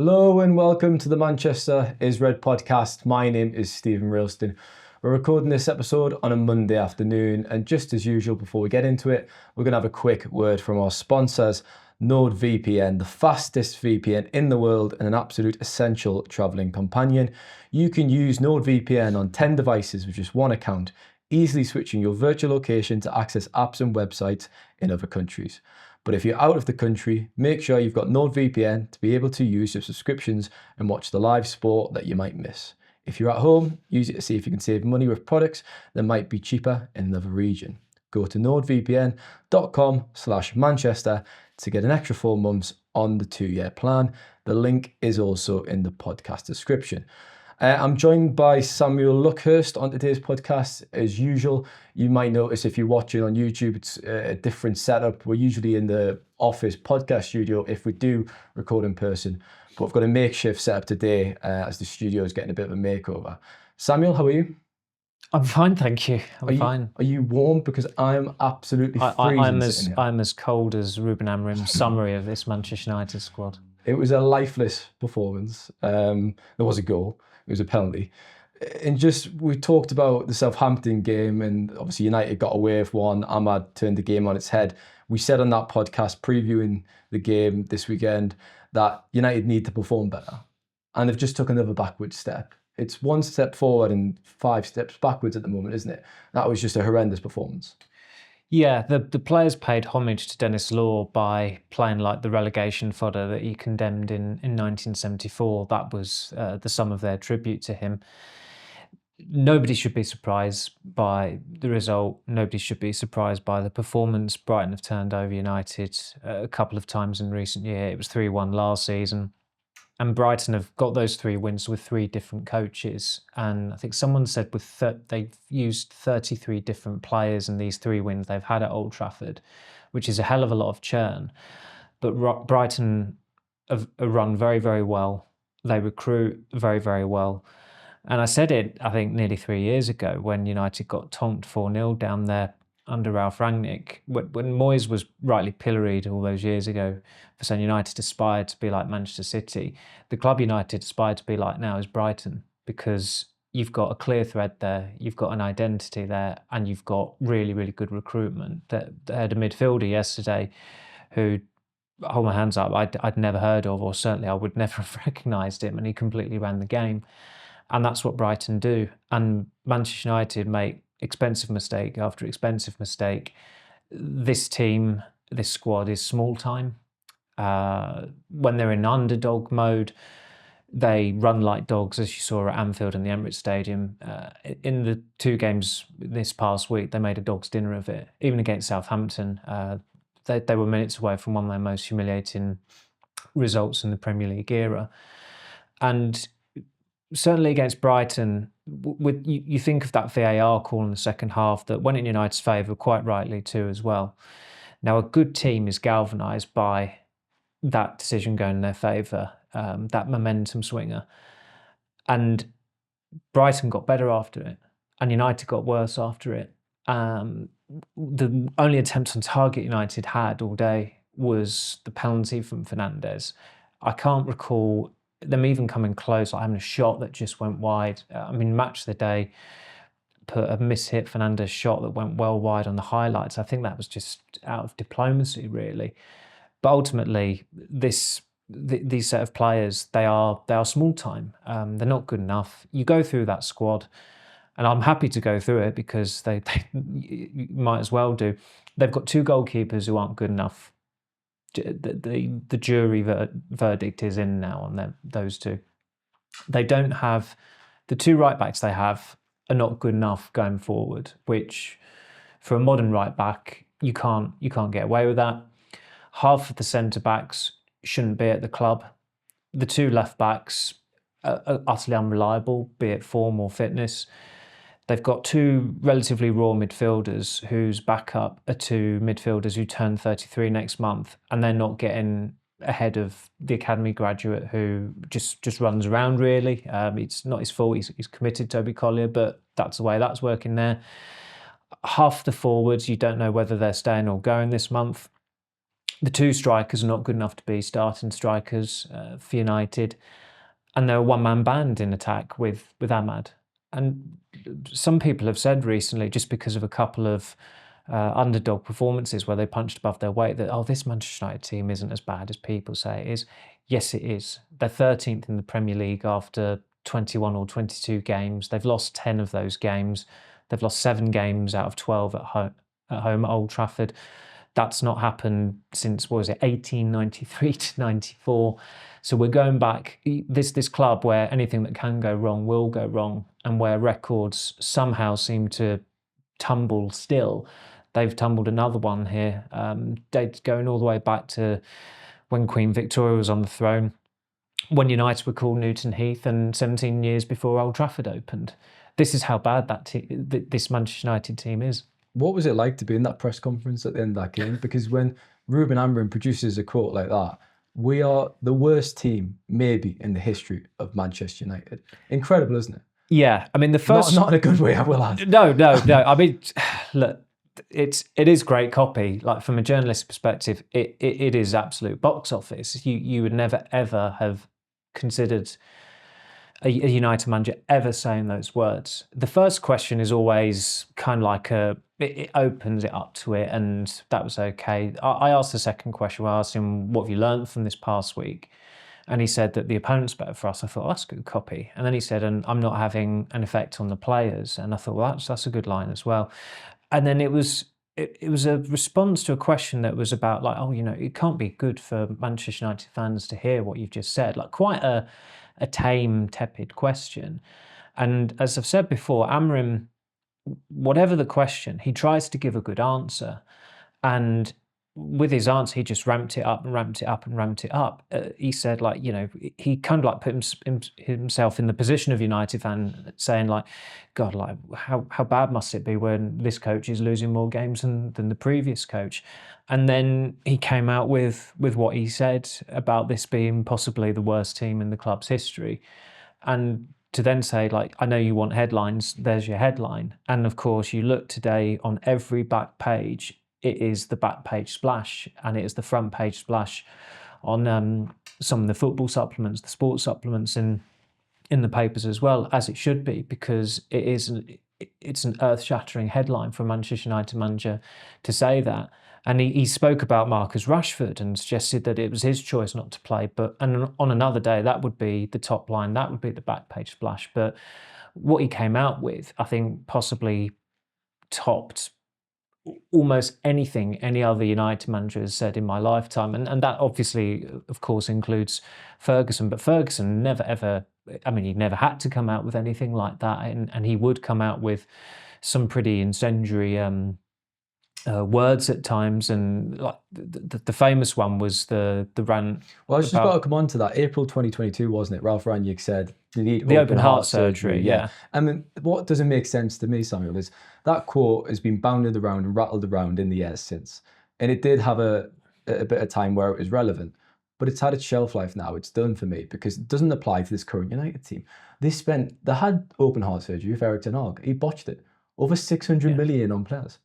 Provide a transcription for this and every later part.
Hello and welcome to the Manchester is Red podcast. My name is Steven Railston. We're recording this episode on a Monday afternoon, and just as usual, before we get into it, we're going to have a quick word from our sponsors, NordVPN, the fastest VPN in the world and an absolute essential traveling companion. You can use NordVPN on 10 devices with just one account, easily switching your virtual location to access apps and websites in other countries. But if you're out of the country, make sure you've got NordVPN to be able to use your subscriptions and watch the live sport that you might miss. If you're at home, use it to see if you can save money with products that might be cheaper in another region. Go to nordvpn.com/Manchester to get an extra 4 months on the 2-year plan. The link is also in the podcast description. I'm joined by Samuel Luckhurst on today's podcast. As usual, you might notice if you're watching on YouTube, it's a different setup. We're usually in the office podcast studio if we do record in person, but we've got a makeshift setup today as the studio is getting a bit of a makeover. Samuel, how are you? I'm fine, thank you. I'm fine. Are you warm? Because I'm absolutely freezing. I'm as cold as Ruben Amorim's summary of this Manchester United squad. It was a lifeless performance. There was a goal. It was a penalty. And we talked about the Southampton game, and obviously United got away with one. Ahmad turned the game on its head. We said on that podcast previewing the game this weekend that United need to perform better. And they've just took another backward step. It's 1 step forward and 5 steps backwards at the moment, isn't it? That was just a horrendous performance. Yeah, the players paid homage to Denis Law by playing like the relegation fodder that he condemned in 1974. That was the sum of their tribute to him. Nobody should be surprised by the result. Nobody should be surprised by the performance. Brighton have turned over United a couple of times in recent year. It was 3-1 last season. And Brighton have got those 3 wins with 3 different coaches. And I think someone said they've used 33 different players in these 3 wins they've had at Old Trafford, which is a hell of a lot of churn. But Brighton have run very, very well. They recruit very, very well. And I said it, I think, nearly 3 years ago when United got tonked 4-0 down there under Ralph Rangnick, when Moyes was rightly pilloried all those years ago for saying United aspired to be like Manchester City. The club United aspired to be like now is Brighton, because you've got a clear thread there, you've got an identity there, and you've got really, really good recruitment. They had a midfielder yesterday who, hold my hands up, I'd never heard of, or certainly I would never have recognised him, and he completely ran the game. And that's what Brighton do. And Manchester United make expensive mistake after expensive mistake. This team, this squad is small time. When they're in underdog mode, they run like dogs, as you saw at Anfield and the Emirates Stadium. In the 2 games this past week, they made a dog's dinner of it. Even against Southampton, they were minutes away from one of their most humiliating results in the Premier League era. And certainly against Brighton, you think of that VAR call in the second half that went in United's favour, quite rightly too as well. Now, a good team is galvanised by that decision going in their favour, that momentum swinger. And Brighton got better after it, and United got worse after it. The only attempt on target United had all day was the penalty from Fernandes. I can't recall them even coming close, like having a shot that just went wide. Match of the day put a mishit Fernandes shot that went well wide on the highlights. I think that was just out of diplomacy, really. But ultimately, these set of players, they are small time. They're not good enough. You go through that squad, and I'm happy to go through it because they you might as well do. They've got 2 goalkeepers who aren't good enough. The jury verdict is in now on those 2. They don't have, the 2 right backs they have are not good enough going forward, which for a modern right back you can't get away with that. Half of the centre backs shouldn't be at the club. The 2 left backs are utterly unreliable, be it form or fitness. They've got 2 relatively raw midfielders whose backup are 2 midfielders who turn 33 next month, and they're not getting ahead of the academy graduate who just runs around, really. It's not his fault, he's committed, Toby Collier, but that's the way that's working there. Half the forwards, you don't know whether they're staying or going this month. The two strikers are not good enough to be starting strikers for United. And they're a one-man band in attack with Ahmad. And some people have said recently, just because of a couple of underdog performances where they punched above their weight, that, oh, this Manchester United team isn't as bad as people say it is. Yes, it is. They're 13th in the Premier League after 21 or 22 games. They've lost 10 of those games. They've lost 7 games out of 12 at home at Old Trafford. That's not happened since, what was it, 1893 to 94. So we're going back, this club where anything that can go wrong will go wrong, and where records somehow seem to tumble still. They've tumbled another one here, going all the way back to when Queen Victoria was on the throne, when United were called Newton Heath, and 17 years before Old Trafford opened. This is how bad this Manchester United team is. What was it like to be in that press conference at the end of that game? Because when Ruben Amorim produces a quote like that, we are the worst team maybe in the history of Manchester United. Incredible, isn't it? Yeah, I mean, the first... Not in a good way, I will add. No. I mean, look, it is great copy. Like, from a journalist's perspective, it is absolute box office. You would never, ever have considered a United manager ever saying those words. The first question is always kind of like it opens it up to it, and that was okay. I asked the second question. I asked him, what have you learned from this past week? And he said that the opponent's better for us. I thought, oh, that's good copy. And then he said, and I'm not having an effect on the players. And I thought, well, that's a good line as well. And then it was a response to a question that was about, like, oh, it can't be good for Manchester United fans to hear what you've just said. Like, quite a tame, tepid question. And as I've said before, Amorim, whatever the question, he tries to give a good answer. And with his answer, he just ramped it up and ramped it up and ramped it up. He said, like, he kind of like put himself in the position of United fan, saying, like, God, like, how bad must it be when this coach is losing more games than the previous coach? And then he came out with what he said about this being possibly the worst team in the club's history. And to then say, like, I know you want headlines, there's your headline. And of course, you look today on every back page, it is the back page splash, and it is the front page splash on some of the football supplements, the sports supplements in the papers as well, as it should be, because it's an earth-shattering headline for a Manchester United manager to say that. And he spoke about Marcus Rashford and suggested that it was his choice not to play. And on another day, that would be the top line, that would be the back page splash. But what he came out with, I think, possibly topped almost anything any other United manager has said in my lifetime. And that obviously, of course, includes Ferguson. But Ferguson never, ever, I mean, he never had to come out with anything like that. And he would come out with some pretty incendiary words at times. And like the famous one was the rant. Well, I just got to come on to that. April 2022, wasn't it? Ralph Rangnick said you need the open heart surgery. Yeah. I mean, what doesn't make sense to me, Samuel, is that quote has been bounded around and rattled around in the years since. And it did have a bit of time where it was relevant. But it's had its shelf life now. It's done for me because it doesn't apply to this current United team. They had open heart surgery with Eric Ten Hag. He botched it. Over 600 million on players.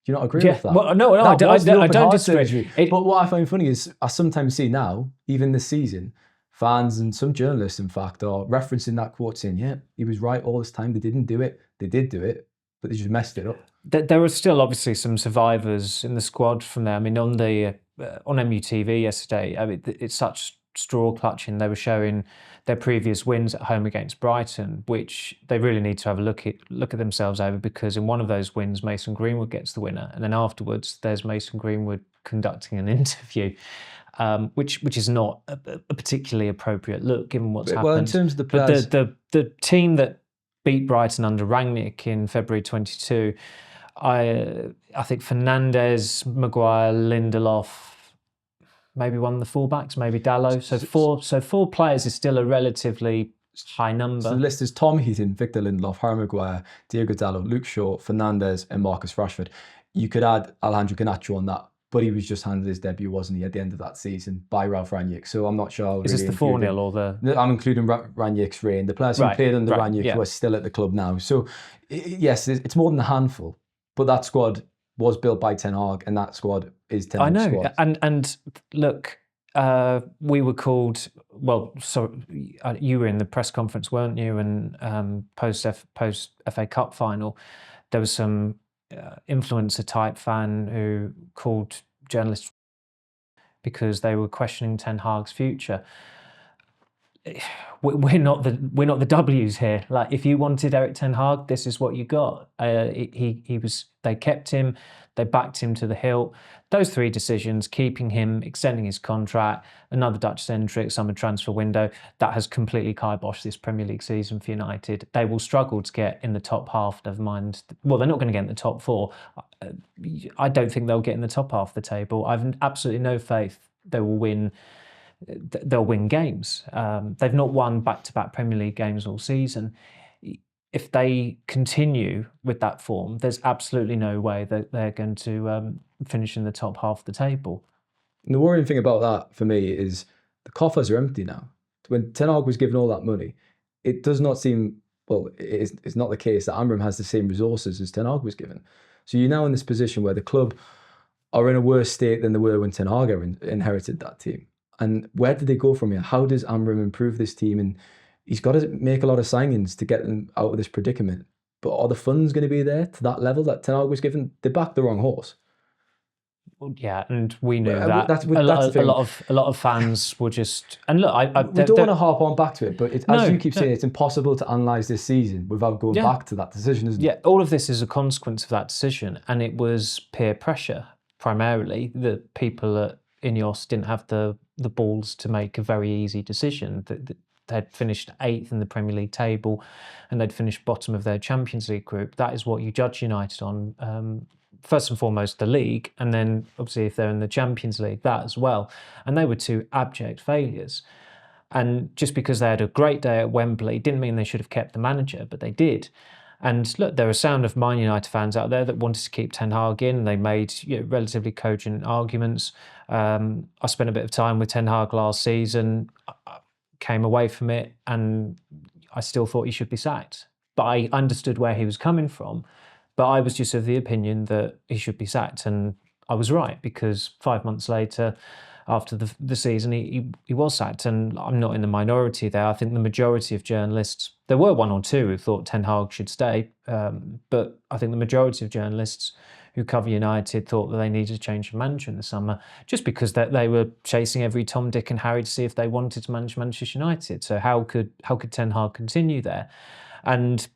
Do you not agree with that? Well, no, I don't disagree. But what I find funny is I sometimes see now, even this season, fans and some journalists, in fact, are referencing that quote saying, yeah, he was right all this time. They didn't do it. They did do it, but they just messed it up. There are still obviously some survivors in the squad from there. I mean, on MUTV yesterday, I mean, it's such straw clutching. They were showing their previous wins at home against Brighton, which they really need to have a look at themselves over, because in one of those wins, Mason Greenwood gets the winner, and then afterwards, there's Mason Greenwood conducting an interview, which is not a particularly appropriate look given what's happened. Well, in terms of the players, the team that beat Brighton under Rangnick in February 22, I think Fernandes, Maguire, Lindelof, maybe one of the fullbacks, maybe Dalot. So four players is still a relatively high number. So the list is Tom Heaton, Victor Lindelof, Harry Maguire, Diego Dalot, Luke Shaw, Fernandes, and Marcus Rashford. You could add Alejandro Garnacho on that, but he was just handed his debut, wasn't he, at the end of that season by Ralph Rangnick. So I'm not sure. Is this the 4-0 or the? I'm including Rangnick's reign. The players who played under Rangnick who are still at the club now. So yes, it's more than a handful, but that squad was built by Ten Hag, and that squad is Ten I Hag's know, squad. and look, we were called. Well, so you were in the press conference, weren't you? And post FA Cup final, there was some influencer type fan who called journalists because they were questioning Ten Hag's future. We're not the W's here. Like, if you wanted Erik Ten Hag, this is what you got. They kept him, they backed him to the hilt. Those three decisions, keeping him, extending his contract, another Dutch-centric summer transfer window, that has completely kiboshed this Premier League season for United. They will struggle to get in the top half, never mind. Well, they're not going to get in the top four. I don't think they'll get in the top half of the table. I've absolutely no faith they will win. They'll win games. They've not won back-to-back Premier League games all season. If they continue with that form, there's absolutely no way that they're going to finish in the top half of the table. And the worrying thing about that for me is the coffers are empty now. When Ten Hag was given all that money, it does not seem, well, it's not the case that Amorim has the same resources as Ten Hag was given. So you're now in this position where the club are in a worse state than they were when Ten Hag inherited that team. And where did they go from here? How does Amorim improve this team? And he's got to make a lot of signings to get them out of this predicament. But are the funds going to be there to that level that Ten Hag was given? They backed the wrong horse. Yeah, and we knew that. That's the a lot of fans were just, and look, we don't want to harp on back to it, but as you keep saying, it's impossible to analyse this season without going back to that decision, isn't it? Yeah, all of this is a consequence of that decision, and it was peer pressure primarily. The people at Ineos didn't have the balls to make a very easy decision. They'd finished 8th in the Premier League table, and they'd finished bottom of their Champions League group. That is what you judge United on. First and foremost, the league, and then obviously if they're in the Champions League, that as well. And they were two abject failures. And just because they had a great day at Wembley didn't mean they should have kept the manager, but they did. And look, there are a sound of Man United fans out there that wanted to keep Ten Hag in. They made relatively cogent arguments. I spent a bit of time with Ten Hag last season, came away from it, and I still thought he should be sacked. But I understood where he was coming from. But I was just of the opinion that he should be sacked. And I was right, because 5 months later, after the season, he was sacked. And I'm not in the minority there. I think the majority of journalists, there were one or two who thought Ten Hag should stay. But I think the majority of journalists who cover United thought that they needed to change the manager in the summer, just because they were chasing every Tom, Dick and Harry to see if they wanted to manage Manchester United. So how could Ten Hag continue there? And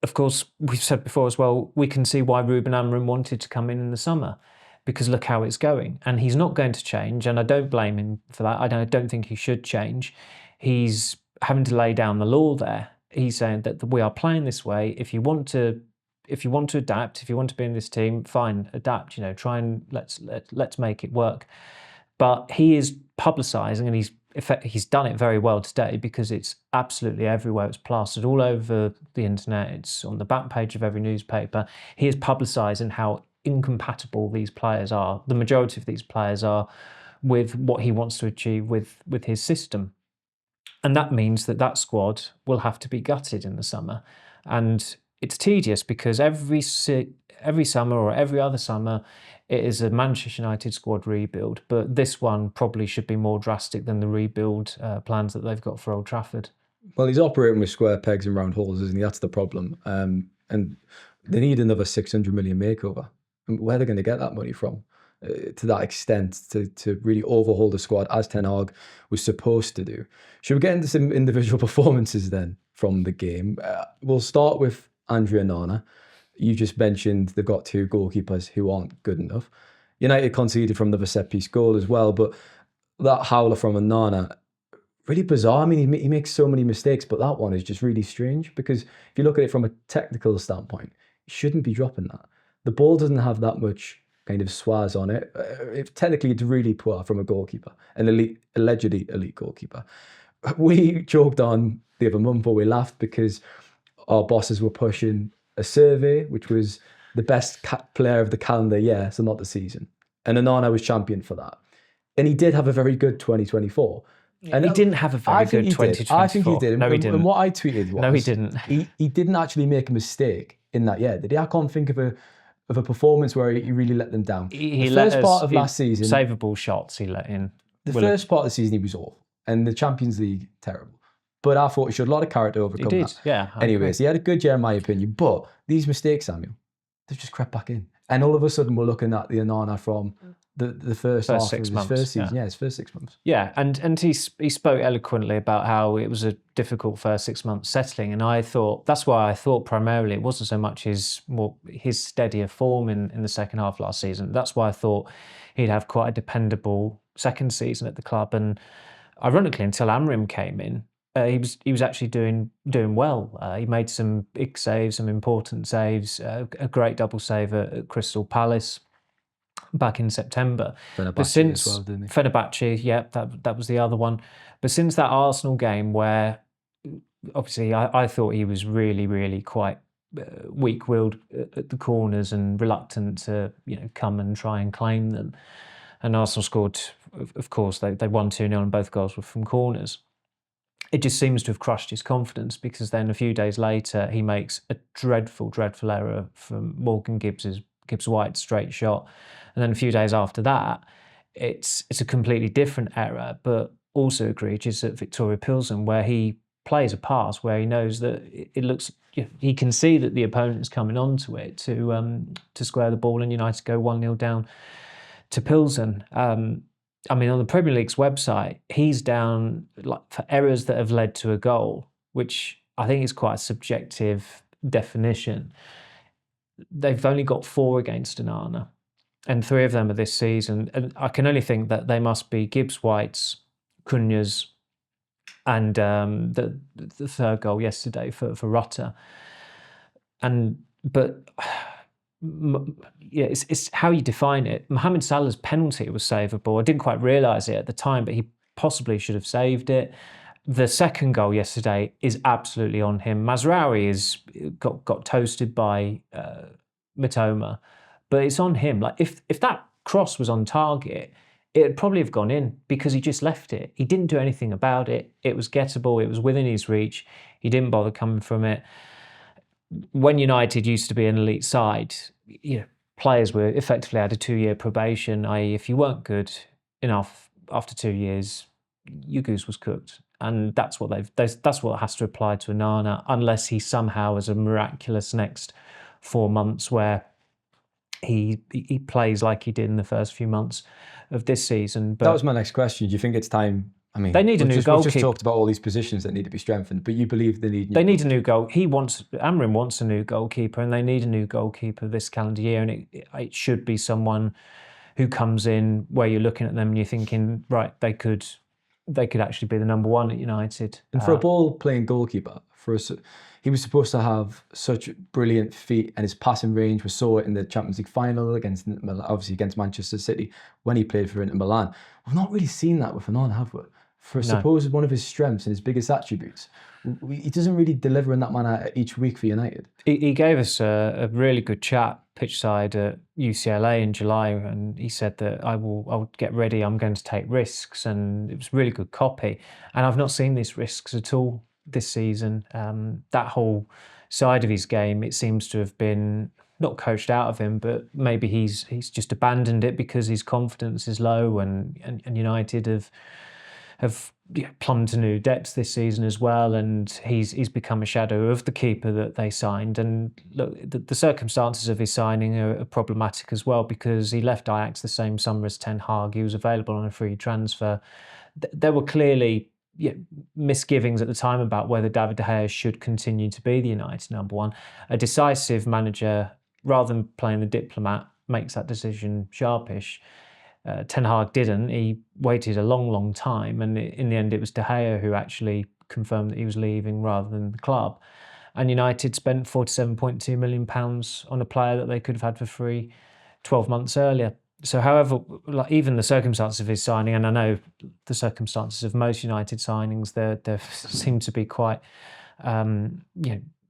of course, we've said before as well, we can see why Ruben Amorim wanted to come in the summer, because look how it's going. And he's not going to change, and I don't blame him for that. I don't think he should change. He's having to lay down the law there. He's saying that we are playing this way. If you want to adapt, if you want to be in this team, fine, adapt. Try and let's make it work. But he is publicising, and he's done it very well today, because it's absolutely everywhere. It's plastered all over the internet. It's on the back page of every newspaper. He is publicising how incompatible these players are. The majority of these players are with what he wants to achieve with his system. And that means that squad will have to be gutted in the summer. And it's tedious, because every summer or every other summer, it is a Manchester United squad rebuild. But this one probably should be more drastic than the rebuild plans that they've got for Old Trafford. Well, he's operating with square pegs and round holes, isn't he? That's the problem. And they need another 600 million makeover. And where are they going to get that money from? To that extent, to really overhaul the squad as Ten Hag was supposed to do. Should we get into some individual performances then from the game? We'll start with Andre Onana. You just mentioned they've got two goalkeepers who aren't good enough. United conceded from the set piece goal as well, but that howler from Onana, really bizarre. I mean, he makes so many mistakes, but that one is just really strange, because if you look at it from a technical standpoint, he shouldn't be dropping that. The ball doesn't have that much kind of swaz on it. Technically, it's really poor from a goalkeeper, an allegedly elite goalkeeper. We joked on the other month, or we laughed, because our bosses were pushing a survey, which was the best player of the calendar year, so not the season. And Onana was champion for that. And he did have a very good 2024. And he didn't have a very good 2024. I think he did. No, he didn't. And what I tweeted was... No, he didn't. He didn't actually make a mistake in that year, did he? I can't think of of a performance where he really let them down. He the let first part of last season, savable shots he let in. The first part of the season he was awful, and the Champions League terrible. But I thought he showed a lot of character to overcome that. Yeah. Anyways, he had a good year in my opinion. But these mistakes, Samuel, they've just crept back in, and all of a sudden we're looking at the Onana from the first half 6 of months, his first season. Yeah, his first 6 months. Yeah, and he spoke eloquently about how it was a difficult first 6 months settling, and I thought that's why I thought primarily it wasn't so much his steadier form in the second half last season. That's why I thought he'd have quite a dependable second season at the club, and ironically, until Amorim came in, he was actually doing well. He made some big saves, some important saves, a great double save at Crystal Palace back in September. But since as well, didn't he? Fenerbahce, yeah, that was the other one. But since that Arsenal game, where obviously I thought he was really, really quite weak-willed at the corners and reluctant to come and try and claim them. And Arsenal scored, of course, they won 2-0 and both goals were from corners. It just seems to have crushed his confidence, because then a few days later he makes a dreadful, dreadful error from Morgan Gibbs-White's straight shot. And then a few days after that, it's a completely different error, but also egregious at Victoria Pilsen, where he plays a pass where he knows that it looks, he can see that the opponent is coming onto it to square the ball, and United go 1-0 down to Pilsen. I mean, on the Premier League's website, he's down for errors that have led to a goal, which I think is quite a subjective definition. They've only got 4 against Onana, and 3 of them are this season. And I can only think that they must be Gibbs-White's, Cunha's, and the third goal yesterday for Rutter. But yeah, it's how you define it. Mohamed Salah's penalty was savable. I didn't quite realise it at the time, but he possibly should have saved it. The second goal yesterday is absolutely on him. Mazraoui got toasted by Mitoma, but it's on him. Like if that cross was on target, it'd probably have gone in, because he just left it. He didn't do anything about it. It was gettable. It was within his reach. He didn't bother coming from it. When United used to be an elite side, players were effectively had a 2-year probation, i.e. if you weren't good enough after 2 years, your goose was cooked. And that's what has to apply to Onana, unless he somehow has a miraculous next 4 months where he plays like he did in the first few months of this season. But that was my next question. Do you think it's time? I mean, they need a new goalkeeper. We've just talked about all these positions that need to be strengthened, but you believe they need a new goal. Amorim wants a new goalkeeper, and they need a new goalkeeper this calendar year, and it should be someone who comes in where you're looking at them and you're thinking, right, they could actually be the number 1 at United. And for a ball-playing goalkeeper, he was supposed to have such brilliant feet, and his passing range. We saw it in the Champions League final against Manchester City when he played for Inter Milan. We've not really seen that with Onana, have we? For supposed one of his strengths and his biggest attributes, he doesn't really deliver in that manner each week for United. He gave us a really good chat pitchside at UCLA in July, and he said that I'll get ready. I'm going to take risks, and it was really good copy. And I've not seen these risks at all this season. That whole side of his game, it seems to have been not coached out of him, but maybe he's just abandoned it because his confidence is low, and United have plumbed to new depths this season as well, and he's become a shadow of the keeper that they signed. And look, the circumstances of his signing are problematic as well, because he left Ajax the same summer as Ten Hag. He was available on a free transfer. There were clearly misgivings at the time about whether David De Gea should continue to be the United number 1. A decisive manager, rather than playing the diplomat, makes that decision sharpish. Ten Hag didn't. He waited a long, long time, and in the end it was De Gea who actually confirmed that he was leaving rather than the club. And United spent £47.2 million on a player that they could have had for free 12 months earlier. So however, even the circumstances of his signing, and I know the circumstances of most United signings, there seem to be quite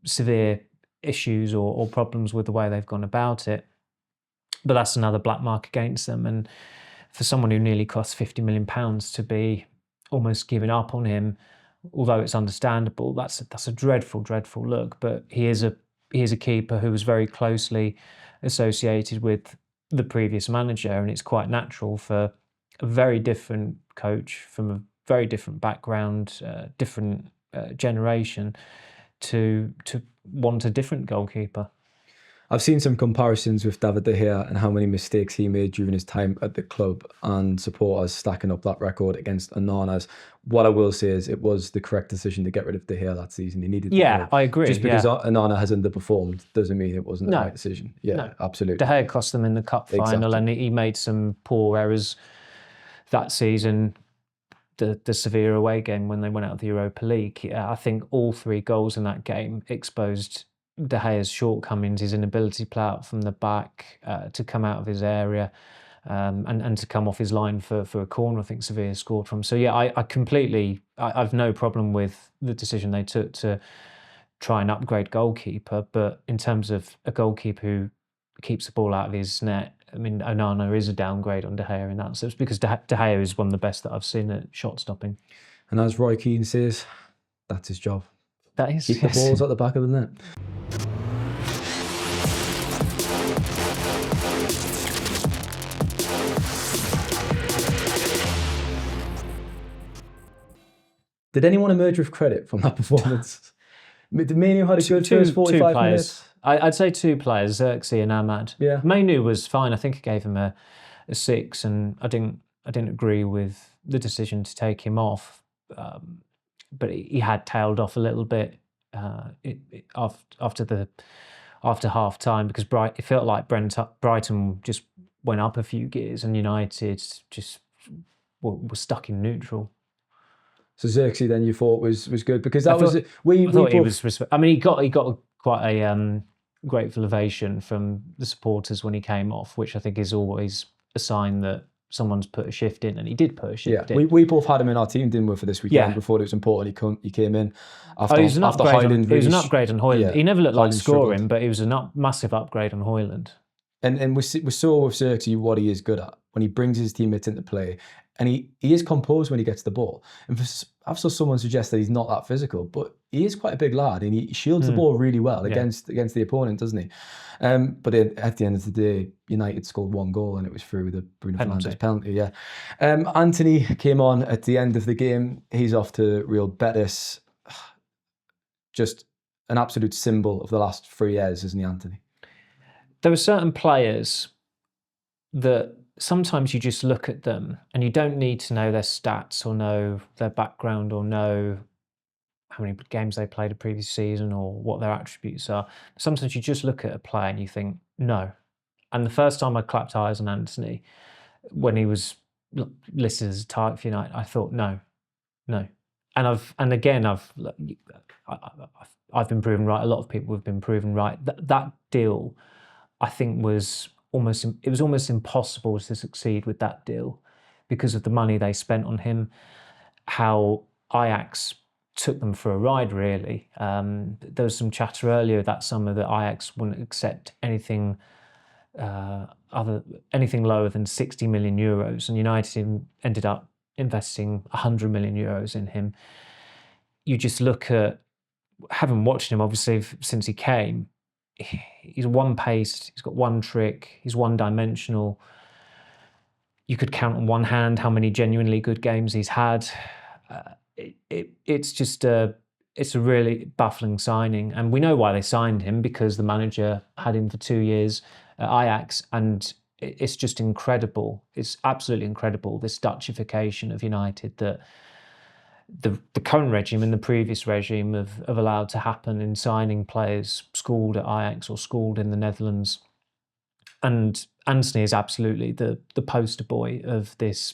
severe issues or problems with the way they've gone about it. But that's another black mark against them. And for someone who nearly cost £50 million to be almost giving up on him, although it's understandable, that's a dreadful, dreadful look. But he is a he's a keeper who was very closely associated with the previous manager, and it's quite natural for a very different coach from a very different background, different generation, to want a different goalkeeper. I've seen some comparisons with David De Gea and how many mistakes he made during his time at the club, and supporters stacking up that record against Onana's. What I will say is it was the correct decision to get rid of De Gea that season. He needed to go. I agree. Just because Onana has underperformed doesn't mean it wasn't the right decision. Yeah, No. absolutely. De Gea cost them in the cup final, and he made some poor errors that season. The Sevilla away game when they went out of the Europa League, I think all 3 goals in that game exposed De Gea's shortcomings, his inability to play out from the back, to come out of his area, and to come off his line for a corner I think Sevilla scored from. So yeah, I've no problem with the decision they took to try and upgrade goalkeeper, but in terms of a goalkeeper who keeps the ball out of his net, I mean, Onana is a downgrade on De Gea in that sense, because De Gea is one of the best that I've seen at shot stopping. And as Roy Keane says, that's his job. That is. Keep the balls at the back of the net. Did anyone emerge with credit from that performance? Did Manu had a good first 45 minutes? I'd say 2 players, Xerxes and Ahmad. Yeah. Manu was fine. I think I gave him a 6, and I didn't agree with the decision to take him off. But he had tailed off a little bit after half time, because it felt like Brighton just went up a few gears and United just were stuck in neutral. So Xerxes then you thought was good, because I thought he was. I mean, he got quite a grateful ovation from the supporters when he came off, which I think is always a sign that someone's put a shift in, and he did put a shift in. We both had him in our team, didn't we, for this weekend? We thought it was important. He came in after he was an upgrade on Højlund. Yeah, he never looked like Højlund scoring, struggled. but he was a massive upgrade on Højlund. And we saw with Xerxes what he is good at when he brings his teammates into play, and he is composed when he gets the ball. And I've saw someone suggest that he's not that physical, but he is quite a big lad, and he shields the ball really well against the opponent, doesn't he? But at the end of the day, United scored 1 goal, and it was through the Bruno Fernandes penalty. Yeah. Anthony came on at the end of the game. He's off to Real Betis. Just an absolute symbol of the last 3 years, isn't he, Anthony? There were certain players that sometimes you just look at them and you don't need to know their stats or know their background or know how many games they played a previous season or what their attributes are. Sometimes you just look at a player and you think, no. And the first time I clapped eyes on Anthony, when he was listed as a target for United, I thought, no. And I've been proven right. A lot of people have been proven right. That deal, I think, was almost impossible to succeed with that deal because of the money they spent on him, how Ajax took them for a ride, really. There was some chatter earlier that summer that Ajax wouldn't accept anything lower than 60 million euros, and United ended up investing 100 million euros in him. You just look at, having watched him obviously since he came, he's one-paced, he's got one trick, he's one-dimensional. You could count on one hand how many genuinely good games he's had. It's a really baffling signing, and we know why they signed him, because the manager had him for 2 years at Ajax, and it's just incredible. It's absolutely incredible, this Dutchification of United that the current regime and the previous regime have allowed to happen in signing players schooled at Ajax or schooled in the Netherlands. And Anthony is absolutely the poster boy of this,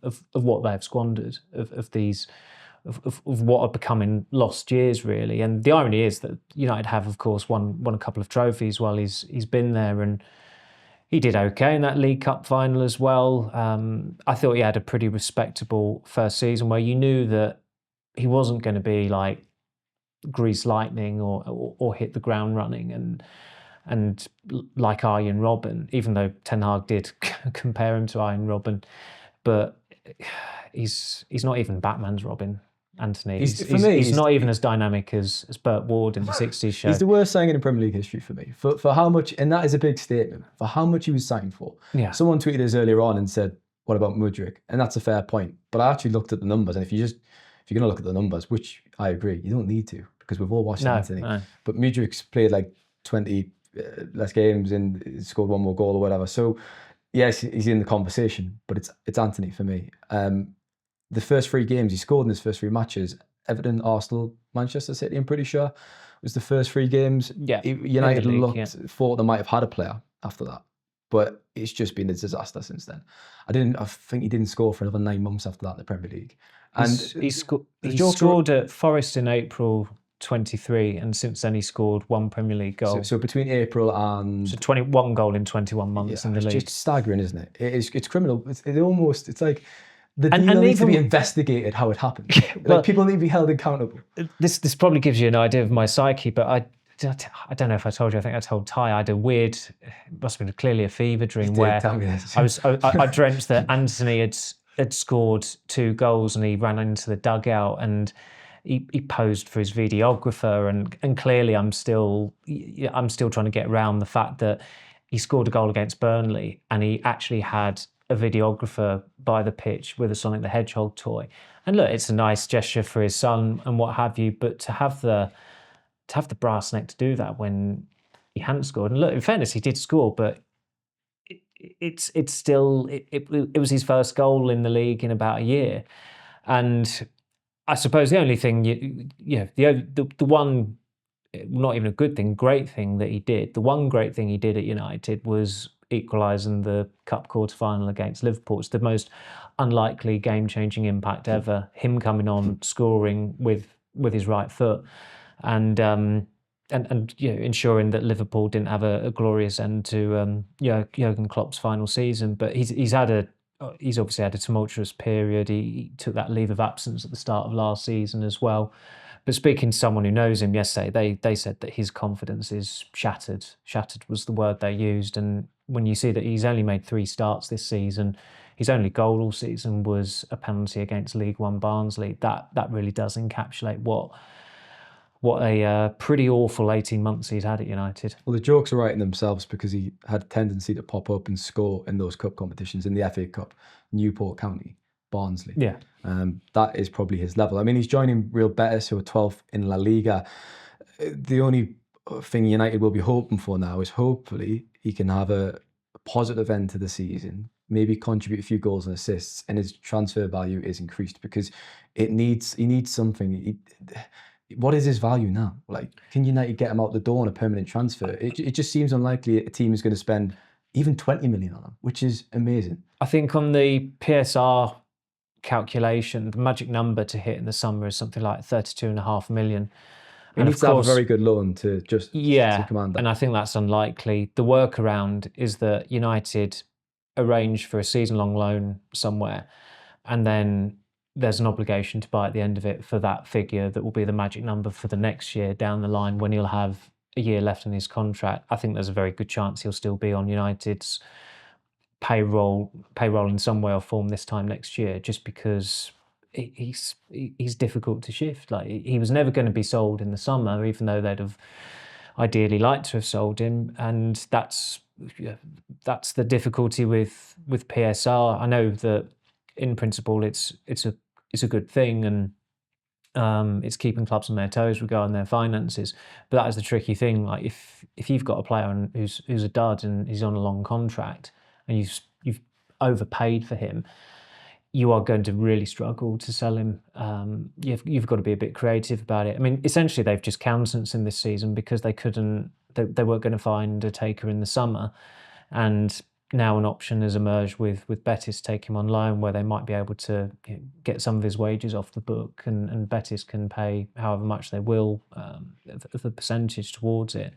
of what they've squandered, of what are becoming lost years, really. And the irony is that United have, of course, won a couple of trophies while he's been there, and he did okay in that League Cup final as well. I thought he had a pretty respectable first season where you knew that he wasn't going to be like Grease Lightning or hit the ground running and like Arjen Robben, even though Ten Hag did compare him to Arjen Robben. But he's not even Batman's Robin. Anthony. He's not even as dynamic as Burt Ward in the 60s show. He's the worst signing in Premier League history for me. For how much, and that is a big statement, for how much he was signed for. Yeah. Someone tweeted us earlier on and said, what about Mudryk? And that's a fair point. But I actually looked at the numbers, and if you're going to look at the numbers, which I agree, you don't need to, because we've all watched Anthony. No. But Mudryk's played like 20 less games and scored one more goal or whatever. So yes, he's in the conversation, but it's Anthony for me. The first 3 games he scored in his first 3 matches, Everton, Arsenal, Manchester City, I'm pretty sure, was the first 3 games. Yeah, United thought they might have had a player after that, but it's just been a disaster since then. I think he didn't score for another 9 months after that in the Premier League. And he scored at Forest in April 23, and since then he scored 1 Premier League goal. So between April and... So 21 goal in 21 months in the league. It's just staggering, isn't it? It's criminal. It's like the deal needs to be investigated how it happened. Like, people need to be held accountable. This probably gives you an idea of my psyche, but I don't know if I told you. I think I told Ty I had a weird, it must have been clearly a fever dream where I dreamt that Anthony had scored 2 goals and he ran into the dugout and he posed for his videographer, and clearly I'm still trying to get around the fact that he scored a goal against Burnley and he actually had a videographer by the pitch with a Sonic the Hedgehog toy. And look, it's a nice gesture for his son and what have you, but to have the brass neck to do that when he hadn't scored, and look, in fairness, he did score, but it was his first goal in the league in about a year. And I suppose the only thing, the one, not even a good thing, great thing that he did, the one great thing he did at United was equalising the cup quarter-final against Liverpool. It's the most unlikely game-changing impact ever, him coming on, scoring with his right foot, and ensuring that Liverpool didn't have a glorious end to Jurgen Klopp's final season. But he's obviously had a tumultuous period. He took that leave of absence at the start of last season as well. But speaking to someone who knows him yesterday, they said that his confidence is shattered. Shattered was the word they used. And when you see that he's only made 3 starts this season, his only goal all season was a penalty against League One Barnsley, that really does encapsulate what a pretty awful 18 months he's had at United. Well, the jokes are writing themselves because he had a tendency to pop up and score in those cup competitions, in the FA Cup, Newport County, Barnsley. Yeah. That is probably his level. I mean, he's joining Real Betis, who are 12th in La Liga. The only thing United will be hoping for now is hopefully he can have a positive end to the season, maybe contribute a few goals and assists, and his transfer value is increased because he needs something. What is his value now? Like, can United get him out the door on a permanent transfer? It just seems unlikely a team is going to spend even 20 million on him, which is amazing. I think on the PSR calculation, the magic number to hit in the summer is something like 32.5 million. He needs to have a very good loan to command that. And I think that's unlikely. The workaround is that United arrange for a season-long loan somewhere, and then there's an obligation to buy at the end of it for that figure that will be the magic number for the next year down the line when he'll have a year left in his contract. I think there's a very good chance he'll still be on United's payroll in some way or form this time next year, just because he's difficult to shift. Like, he was never going to be sold in the summer, even though they'd have ideally liked to have sold him, and that's the difficulty with PSR. I know that in principle it's a good thing, and it's keeping clubs on their toes regarding their finances. But that is the tricky thing. Like, if you've got a player who's a dud and he's on a long contract, and you've overpaid for him, you are going to really struggle to sell him. You've got to be a bit creative about it. I mean, essentially they've just countenanced him this season because they weren't going to find a taker in the summer, and now an option has emerged with Betis taking him on loan, where they might be able to get some of his wages off the book, and Betis can pay however much they will of the percentage towards it.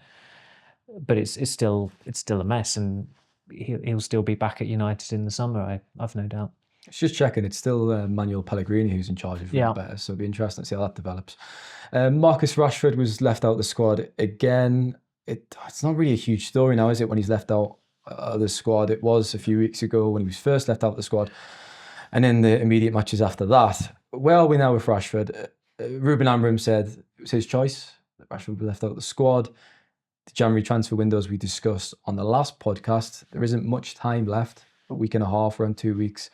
But it's still a mess, and he'll still be back at United in the summer, I've no doubt. It's just checking. It's still Manuel Pellegrini who's in charge of Betis, so it'll be interesting to see how that develops. Marcus Rashford was left out of the squad again. It's not really a huge story now, is it, when he's left out of the squad? It was a few weeks ago when he was first left out of the squad, and then the immediate matches after that. where are we now with Rashford? Ruben Amorim said it was his choice that Rashford would be left out of the squad. The January transfer window, as we discussed on the last podcast, there isn't much time left, a week and a half, around 2 weeks.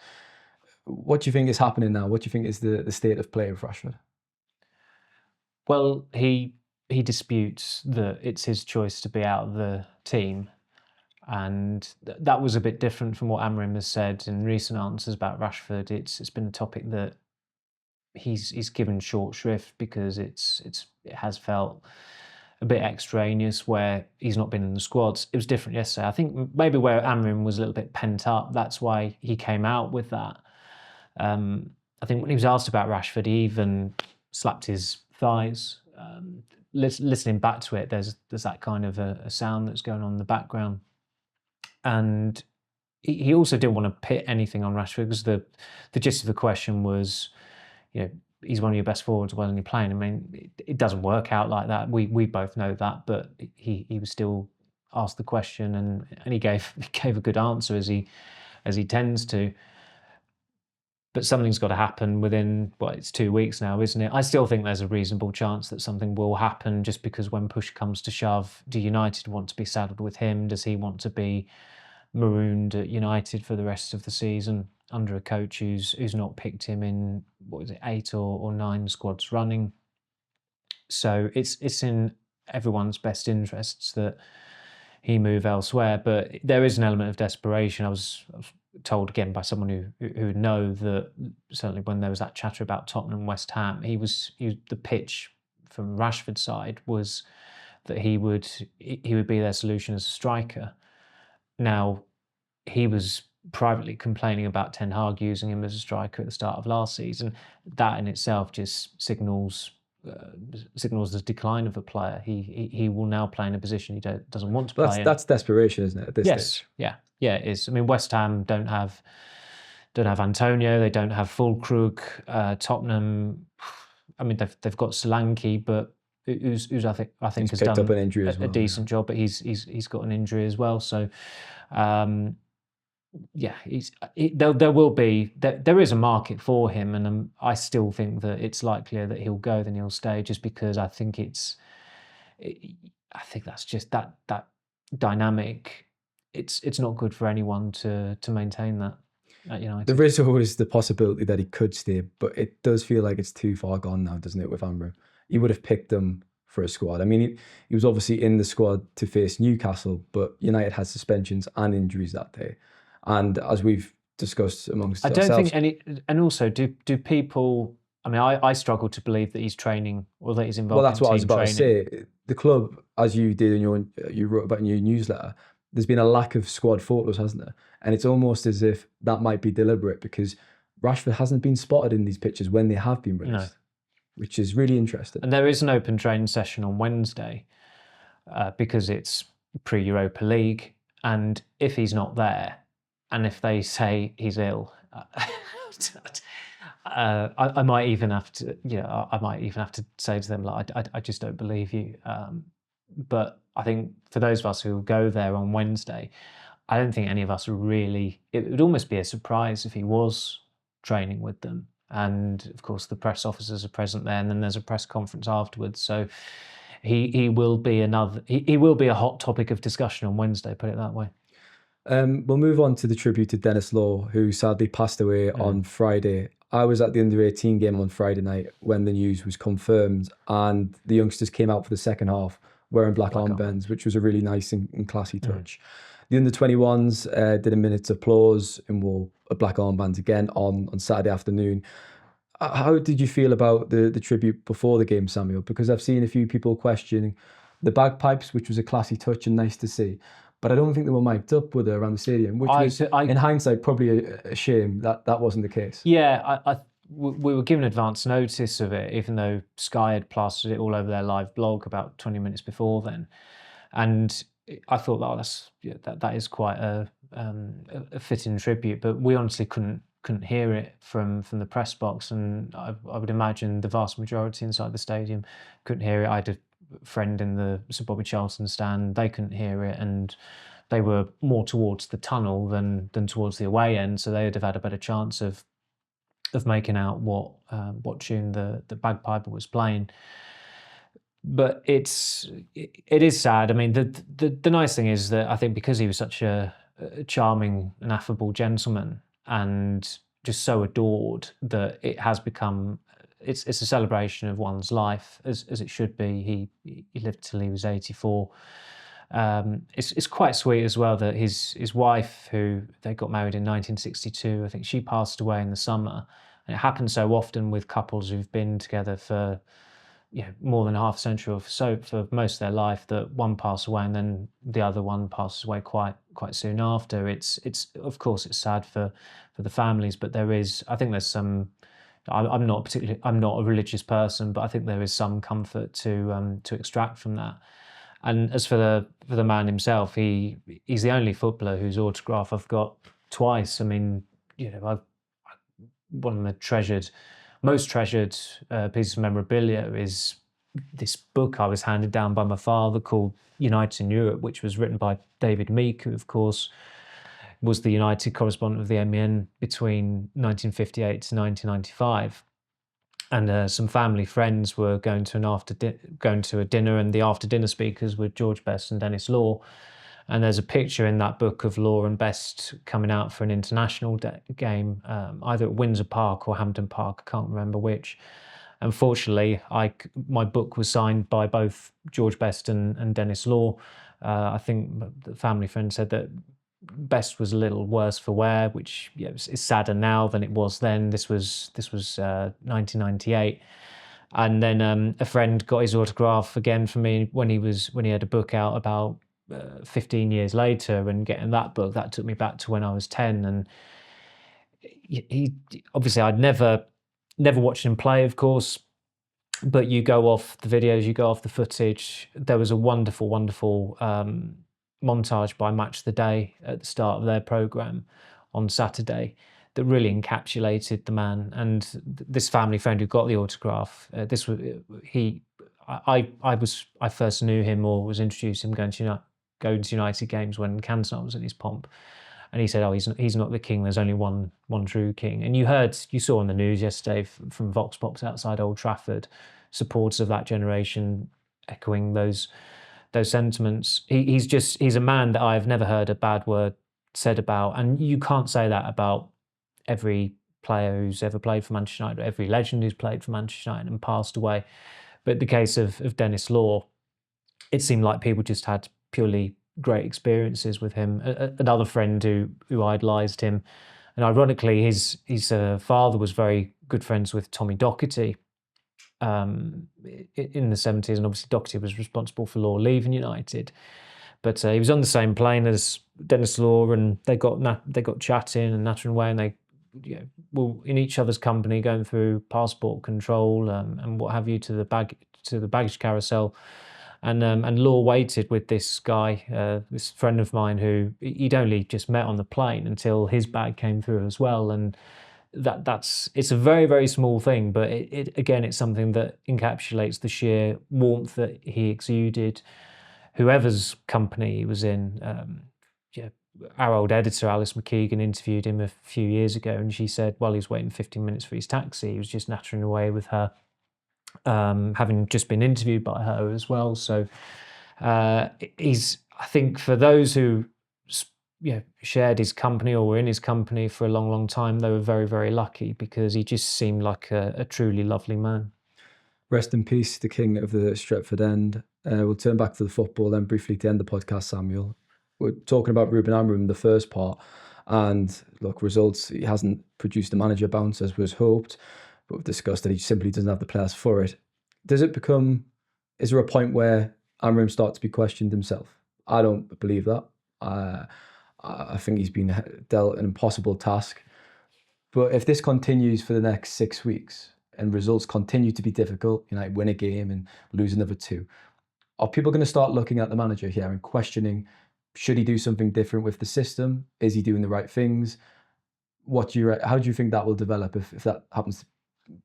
What do you think is happening now? What do you think is the state of play of Rashford? Well, he disputes that it's his choice to be out of the team. And that was a bit different from what Amorim has said in recent answers about Rashford. It's been a topic that he's given short shrift because it has felt a bit extraneous where he's not been in the squads. It was different yesterday. I think maybe where Amorim was a little bit pent up, that's why he came out with that. I think when he was asked about Rashford, he even slapped his thighs. Listening back to it, there's that kind of a sound that's going on in the background. And he also didn't want to pit anything on Rashford because the gist of the question was, he's one of your best forwards, why isn't he playing? I mean, it doesn't work out like that. We both know that, but he was still asked the question and he gave a good answer as he tends to. But something's got to happen within, it's 2 weeks now, isn't it? I still think there's a reasonable chance that something will happen just because when push comes to shove, do United want to be saddled with him? Does he want to be marooned at United for the rest of the season under a coach who's not picked him in, 8 or 9 squads running? So it's in everyone's best interests that he move elsewhere, but there is an element of desperation. I was told again by someone who would know that certainly when there was that chatter about Tottenham and West Ham, the pitch from Rashford's side was that he would be their solution as a striker. Now, he was privately complaining about Ten Hag using him as a striker at the start of last season. That in itself just signals the decline of a player. He will now play in a position he doesn't want to play in. That's desperation, isn't it, at this stage? Yeah, it is. I mean, West Ham don't have Antonio, they don't have Fulkrug. Tottenham, I mean, they've got Solanke, but who's I think has done up an injury as well, a decent job, but he's got an injury as well. So, there is a market for him, and I still think that it's likelier that he'll go than he'll stay, just because I think that's just that dynamic. It's not good for anyone to maintain that at United. There is always the possibility that he could stay, but it does feel like it's too far gone now, doesn't it, with Amorim? He would have picked him for a squad. I mean, he was obviously in the squad to face Newcastle, but United had suspensions and injuries that day. And as we've discussed amongst ourselves... I don't think and also, do people... I mean, I struggle to believe that he's training or that he's involved in team training. Well, that's what I was about to say. The club, as you did you wrote about in your newsletter, there's been a lack of squad photos, hasn't there? And it's almost as if that might be deliberate because Rashford hasn't been spotted in these pictures when they have been released, which is really interesting. And there is an open training session on Wednesday because it's pre-Europa League. And if he's not there, and if they say he's ill, I might even have to, say to them, like, I just don't believe you. But I think for those of us who will go there on Wednesday, I don't think any of us really... It would almost be a surprise if he was training with them. And of course, the press officers are present there, and then there's a press conference afterwards. So he will be a hot topic of discussion on Wednesday, put it that way. We'll move on to the tribute to Denis Law, who sadly passed away on Friday. I was at the under-18 game on Friday night when the news was confirmed, and the youngsters came out for the second half wearing black armbands, which was a really nice and classy touch. The under-21s did a minute's applause and wore a black armband again on Saturday afternoon. How did you feel about the tribute before the game, Samuel? Because I've seen a few people questioning the bagpipes, which was a classy touch and nice to see. But I don't think they were mic'd up with it around the stadium, which was, in hindsight, probably a shame that wasn't the case. Yeah, we were given advance notice of it, even though Sky had plastered it all over their live blog about 20 minutes before then. And I thought that is quite a fitting tribute, but we honestly couldn't hear it from the press box, and I would imagine the vast majority inside the stadium couldn't hear it. I had a friend in the Sir Bobby Charlton stand, they couldn't hear it, and they were more towards the tunnel than towards the away end, so they'd have had a better chance of making out what tune the bagpiper was playing. But it is sad. I mean, the nice thing is that I think because he was such a charming and affable gentleman and just so adored, that it has become it's a celebration of one's life as it should be. He lived till he was 84. It's quite sweet as well that his wife, who they got married in 1962, I think she passed away in the summer. And it happens so often with couples who've been together for more than half a century or so for most of their life, that one passed away and then the other one passes away quite soon after. It's of course it's sad for the families, but I think there's some. I'm not a religious person, but I think there is some comfort to extract from that. And as for the man himself, he's the only footballer whose autograph I've got twice. I mean, one of the most treasured pieces of memorabilia is this book I was handed down by my father called United in Europe, which was written by David Meek, who of course was the United correspondent of the MEN between 1958 to 1995. And some family friends were going to a dinner, and the after dinner speakers were George Best and Dennis Law. And there's a picture in that book of Law and Best coming out for an international game, either at Windsor Park or Hampden Park, I can't remember which. Unfortunately, my book was signed by both George Best and Dennis Law. I think the family friend said that Best was a little worse for wear, which is sadder now than it was then. This was 1998. And then a friend got his autograph again for me when he had a book out about 15 years later, and getting that book, that took me back to when I was 10. And he obviously, I'd never watched him play, of course, but you go off the videos, you go off the footage. There was a wonderful montage by Match of the Day at the start of their programme on Saturday that really encapsulated the man. And this family friend who got the autograph, I first knew him or was introduced to him going to United games when Cantona was in his pomp. And he said, "Oh, he's not the king. There's only one true king." And you saw on the news yesterday from Vox Pops outside Old Trafford, supporters of that generation echoing those sentiments. He's a man that I've never heard a bad word said about, and you can't say that about every player who's ever played for Manchester United, or every legend who's played for Manchester United and passed away. But the case of Dennis Law, it seemed like people just had purely great experiences with him. Another friend who idolised him, and ironically, his father was very good friends with Tommy Docherty in the 70s, and obviously Docherty was responsible for Law leaving United. But he was on the same plane as Dennis Law, and they got chatting and nattering away, and they were in each other's company, going through passport control and what have you to the baggage carousel. And Law waited with this guy, this friend of mine who he'd only just met on the plane, until his bag came through as well. And it's a very, very small thing, but it's something that encapsulates the sheer warmth that he exuded, whoever's company he was in. Our old editor, Alice McKeegan, interviewed him a few years ago, and she said while he was waiting 15 minutes for his taxi, he was just nattering away with her, having just been interviewed by her as well. So I think for those who shared his company or were in his company for a long, long time, they were very, very lucky, because he just seemed like a truly lovely man. Rest in peace, the king of the Stretford End. We'll turn back to the football then briefly to end the podcast, Samuel. We're talking about Ruben Amorim in the first part, and look, results, he hasn't produced a manager bounce as was hoped, but we've discussed that he simply doesn't have the players for it. Is there a point where Amorim starts to be questioned himself? I don't believe that. I think he's been dealt an impossible task. But if this continues for the next 6 weeks and results continue to be difficult, win a game and lose another 2, are people going to start looking at the manager here and questioning, should he do something different with the system? Is he doing the right things? How do you think that will develop if that happens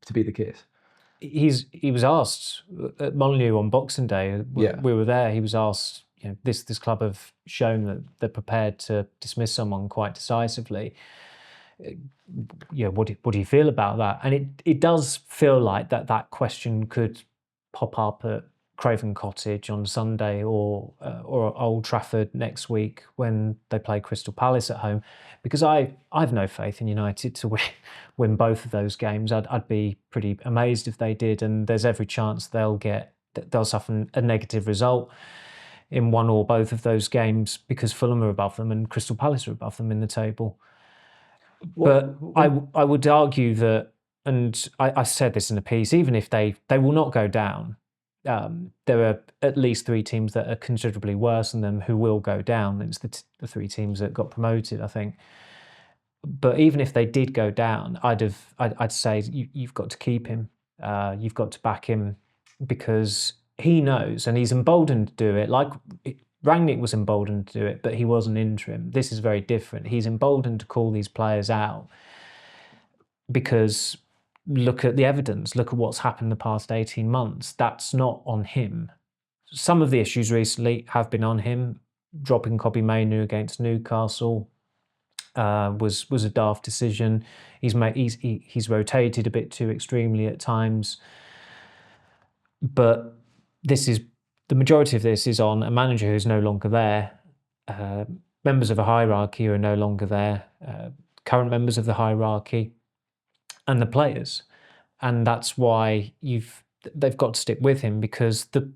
to be the case? He was asked at Molineux on Boxing Day. We were there. He was asked, this club have shown that they're prepared to dismiss someone quite decisively. what do you feel about that? And it does feel like that question could pop up at Craven Cottage on Sunday or Old Trafford next week when they play Crystal Palace at home, because I have no faith in United to win both of those games. I'd be pretty amazed if they did, and there's every chance they'll suffer a negative result in one or both of those games because Fulham are above them and Crystal Palace are above them in the table. But I would argue that, and I said this in a piece, even if they will not go down, there are at least 3 teams that are considerably worse than them who will go down. It's the 3 teams that got promoted, I think. But even if they did go down, I'd say you've got to keep him. You've got to back him because he knows, and he's emboldened to do it. Like Rangnick was emboldened to do it, but he wasn't interim. This is very different. He's emboldened to call these players out because look at the evidence. Look at what's happened the past 18 months. That's not on him. Some of the issues recently have been on him. Dropping Kobbie Mainoo against Newcastle was a daft decision. He's rotated a bit too extremely at times. But the majority of this is on a manager who's no longer there. Members of a hierarchy who are no longer there. Current members of the hierarchy. And the players, and that's why they've got to stick with him because the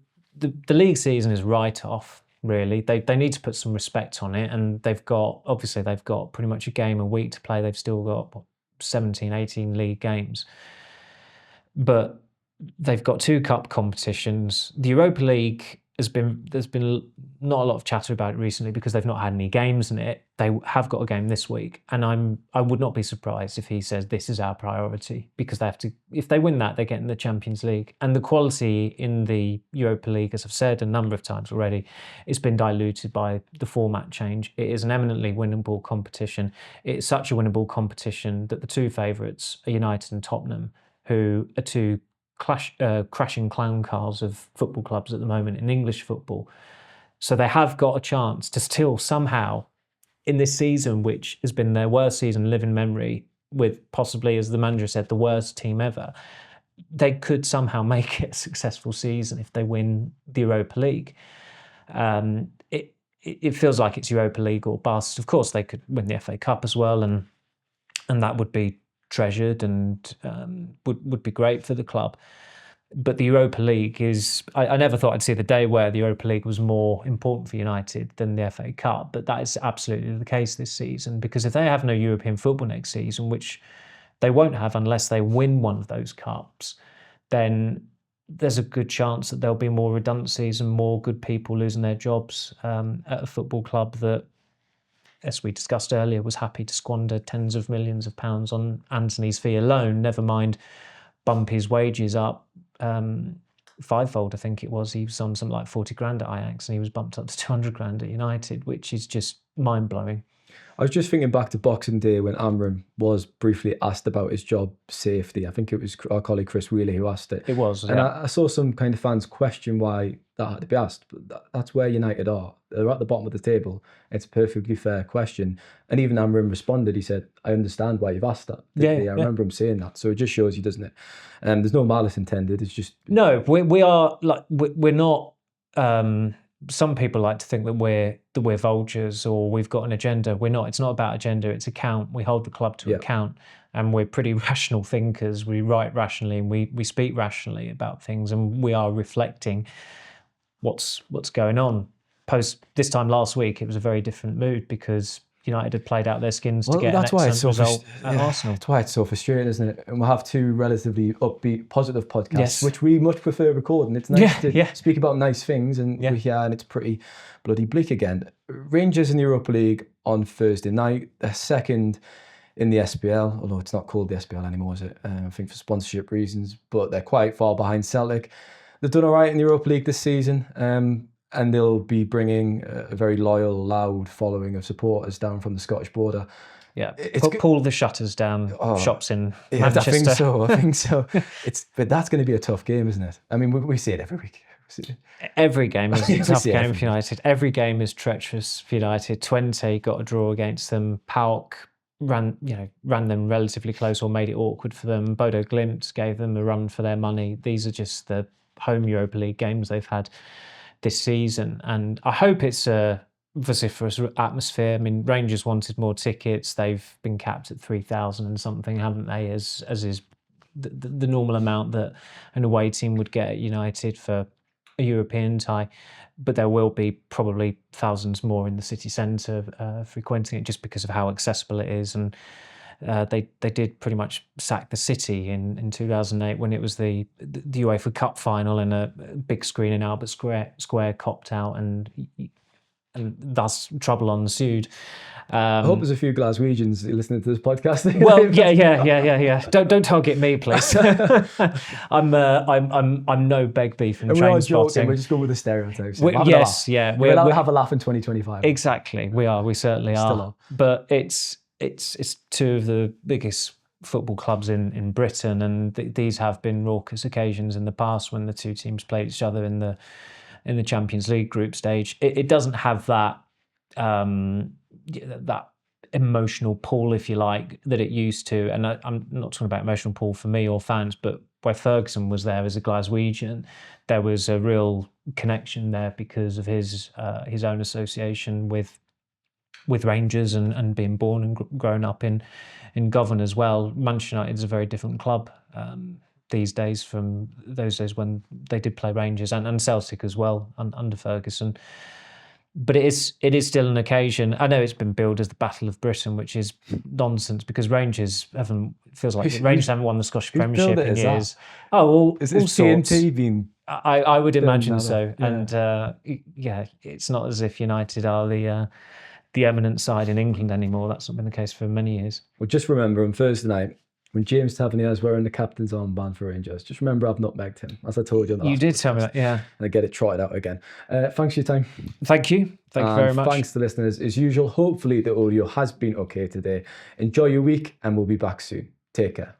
league season is right off. Really, they need to put some respect on it, and they've got pretty much a game a week to play. They've still got 17, 18 league games, but they've got 2 cup competitions. The Europa League there's been not a lot of chatter about it recently because they've not had any games in it. They have got a game this week, and I would not be surprised if he says this is our priority because they have to. If they win that, they get in the Champions League, and the quality in the Europa League, as I've said a number of times already, it's been diluted by the format change. It is an eminently winnable competition. It's such a winnable competition that the 2 favourites are United and Tottenham, who are 2 crashing clown cars of football clubs at the moment in English football. So they have got a chance to still somehow, in this season, which has been their worst season live in memory, with possibly, as the manager said, the worst team ever, they could somehow make it a successful season if they win the Europa League. It feels like it's Europa League or bust. Of course, they could win the FA Cup as well, and that would be treasured and would be great for the club. But the Europa League is... I never thought I'd see the day where the Europa League was more important for United than the FA Cup, but that is absolutely the case this season, because if they have no European football next season, which they won't have unless they win one of those cups, then there's a good chance that there'll be more redundancies and more good people losing their jobs at a football club that, as we discussed earlier, was happy to squander tens of millions of pounds on Anthony's fee alone, never mind bump his wages up 5-fold, I think it was. He was on something like 40 grand at Ajax and he was bumped up to 200 grand at United, which is just mind-blowing. I was just thinking back to Boxing Day when Amorim was briefly asked about his job safety. I think it was our colleague Chris Wheeler who asked it. It was, and yeah. I saw some kind of fans question why that had to be asked. But that's where United are. They're at the bottom of the table. It's a perfectly fair question. And even Amorim responded. He said, "I understand why you've asked that." I remember him saying that. So it just shows you, doesn't it? There's no malice intended. It's just... No, we are like, we're not... some people like to think that we're vultures or we've got an agenda. We're not. It's not about agenda. It's account. We hold the club to account, and we're pretty rational thinkers. We write rationally and we speak rationally about things, and we are reflecting what's going on. Post this time last week, it was a very different mood because United had played out their skins to get an excellent result at Arsenal. That's why it's so frustrating, isn't it? And we'll have 2 relatively upbeat, positive podcasts, which we much prefer recording. It's nice to speak about nice things, and we're here and it's pretty bloody bleak again. Rangers in the Europa League on Thursday night. They're second in the SPL, although it's not called the SPL anymore, is it? I think for sponsorship reasons, but they're quite far behind Celtic. They've done all right in the Europa League this season. And they'll be bringing a very loyal, loud following of supporters down from the Scottish border. Yeah, pull the shutters down, shops in Manchester. I think so. But that's going to be a tough game, isn't it? I mean, we see it every week. Every game is a tough game for United. Every game is treacherous for United. Twente got a draw against them. PAOK ran them relatively close or made it awkward for them. Bodo Glimt gave them a run for their money. These are just the home Europa League games they've had this season, and I hope it's a vociferous atmosphere. I mean, Rangers wanted more tickets. They've been capped at 3,000 and something, haven't they? As is the normal amount that an away team would get at United for a European tie. But there will be probably thousands more in the city centre frequenting it, just because of how accessible it is. And they did pretty much sack the city in 2008 when it was the UEFA Cup final, and a big screen in Albert Square copped out, and thus trouble ensued. I hope there's a few Glaswegians listening to this podcast. Well, yeah. Don't target me, please. I'm no beg beef and train spotting. We're just going with the stereotypes. We'll have a laugh in 2025. Exactly, we are. We certainly are. But it's two of the biggest football clubs in Britain, and these have been raucous occasions in the past when the two teams played each other in the Champions League group stage. It doesn't have that that emotional pull, if you like, that it used to. And I'm not talking about emotional pull for me or fans, but where Ferguson was there as a Glaswegian, there was a real connection there because of his own association with Rangers and being born and grown up in Govan as well. Manchester United is a very different club these days from those days when they did play Rangers, and Celtic as well under Ferguson. But it is still an occasion. I know it's been billed as the Battle of Britain, which is nonsense, because Rangers haven't won the Scottish Premiership in years. Is TNT being? I would imagine so. Yeah. And it's not as if United are the eminent side in England anymore. That's not been the case for many years. Well, just remember on Thursday night, when James Tavernier is wearing the captain's armband for Rangers, just remember I've nutmegged him, as I told you. You did tell me that, yeah. And I get it trotted out again. Thanks for your time. Thank you. Thank you very much. Thanks to listeners. As usual, hopefully the audio has been okay today. Enjoy your week, and we'll be back soon. Take care.